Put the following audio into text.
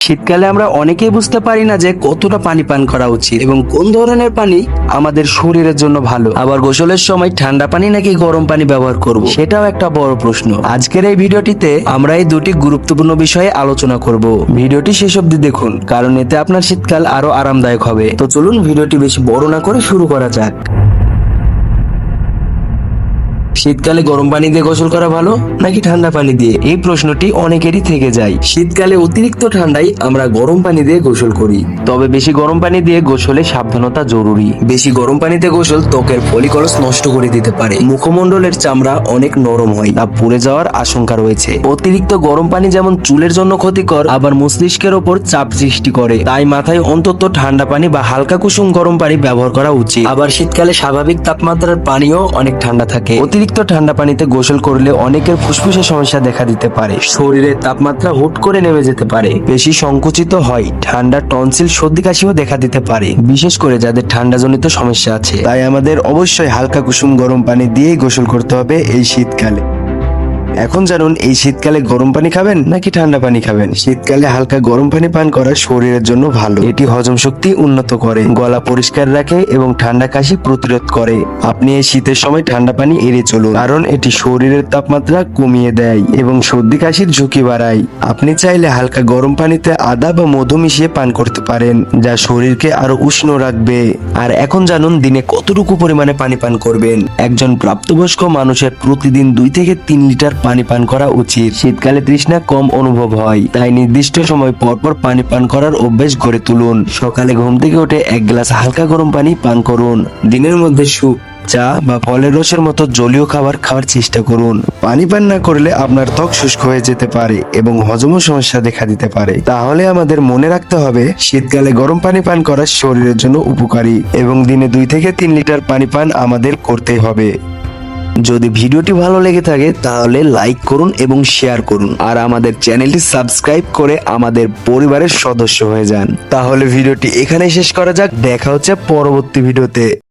শীতকালে আমরা অনেকেই বুঝতে পারি না যে কতটা পানি পান করা উচিত এবং কোন ধরনের পানি আমাদের শরীরের জন্য ভালো। আবার গোসলের সময় ঠান্ডা পানি নাকি গরম পানি ব্যবহার করব, সেটাও একটা বড় প্রশ্ন। আজকের এই ভিডিওটিতে আমরা এই দুটি গুরুত্বপূর্ণ বিষয়ে আলোচনা করব। ভিডিওটি শেষ অবধি দেখুন, কারণ এতে আপনার শীতকাল আরো আরামদায়ক হবে। তো চলুন ভিডিওটি বেশি বড় না করে শুরু করা যাক। শীতকালে গরম পানি দিয়ে গোসল করা ভালো নাকি ঠান্ডা পানি দিয়ে, এই প্রশ্নটি অনেকেরই থেকে যায়। শীতকালে অতিরিক্ত ঠান্ডায় আমরা গরম পানি দিয়ে গোসল করি, তবে বেশি গরম পানি দিয়ে গোসলে সাবধানতা জরুরি। বেশি গরম পানিতে গোসল ত্বকের ফলিকলস নষ্ট করে দিতে পারে, মুখমণ্ডলের চামড়া অনেক নরম হয়, তা পুড়ে যাওয়ার আশঙ্কা রয়েছে। অতিরিক্ত গরম পানি যেমন চুলের জন্য ক্ষতিকর, আবার মস্তিষ্কের ওপর চাপ সৃষ্টি করে। তাই মাথায় অন্তত ঠান্ডা পানি বা হালকা কুসুম গরম পানি ব্যবহার করা উচিত। আবার শীতকালে স্বাভাবিক তাপমাত্রার পানিও অনেক ঠান্ডা থাকে। অতিরিক্ত ঠান্ডা পানিতে গোসল করলে অনেকের ফুসফুসে সমস্যা দেখা দিতে পারে, শরীরের তাপমাত্রা হুট করে নেমে যেতে পারে, বেশি সংকুচিত হয়, ঠান্ডা, টনসিল, সর্দি কাশিও দেখা দিতে পারে, বিশেষ করে যাদের ঠান্ডাজনিত সমস্যা আছে। তাই আমাদের অবশ্যই হালকা কুসুম গরম পানি দিয়েই গোসল করতে হবে এই শীতকালে। এখন জানুন, এই শীতকালে গরম পানি খাবেন নাকি ঠান্ডা পানি খাবেন। শীতকালে হালকা গরম পানি পান করা শরীরের জন্য ভালো। এটি হজম শক্তি উন্নত করে, গলা পরিষ্কার রাখে এবং ঠান্ডা কাশি প্রতিরোধ করে। আপনি এই শীতের সময় ঠান্ডা পানি এড়িয়ে চলুন, কারণ এটি শরীরের তাপমাত্রা কমিয়ে দেয় এবং সর্দি কাশির ঝুঁকি বাড়ায়। আপনি চাইলে হালকা গরম পানিতে আদা বা মধু মিশিয়ে পান করতে পারেন, যা শরীরকে আরো উষ্ণ রাখবে। আর এখন জানুন, দিনে কতটুকু পরিমাণে পানি পান করবেন। একজন প্রাপ্তবয়স্ক মানুষের প্রতিদিন 2 থেকে 3 লিটার পানি পান করা উচিত। শীতকালে তৃষ্ণা কম অনুভব হয়, তাই নির্দিষ্ট সময় পরপর পানি পান করার অভ্যাস গড়ে তুলুন। সকালে ঘুম থেকে উঠে 1 গ্লাস হালকা গরম পানি পান করুন। দিনের মধ্যে স্যুপ, চা বা ফলের রসের মতো জলীয় খাবার খাওয়ার চেষ্টা করুন। পানি পান না করলে আপনার ত্বক শুষ্ক হয়ে যেতে পারে এবং হজমের সমস্যা দেখা দিতে পারে। তাহলে আমাদের মনে রাখতে হবে, শীতকালে গরম পানি পান করা শরীরের জন্য উপকারী এবং দিনে 2 থেকে 3 লিটার পানি পান আমাদের করতেই হবে। যদি ভিডিওটি ভালো লেগে থাকে তাহলে লাইক করুন এবং শেয়ার করুন, আর আমাদের চ্যানেলটি সাবস্ক্রাইব করে আমাদের পরিবারের সদস্য হয়ে যান। তাহলে ভিডিওটি এখানেই শেষ করা যাক, দেখা হচ্ছে পরবর্তী ভিডিওতে।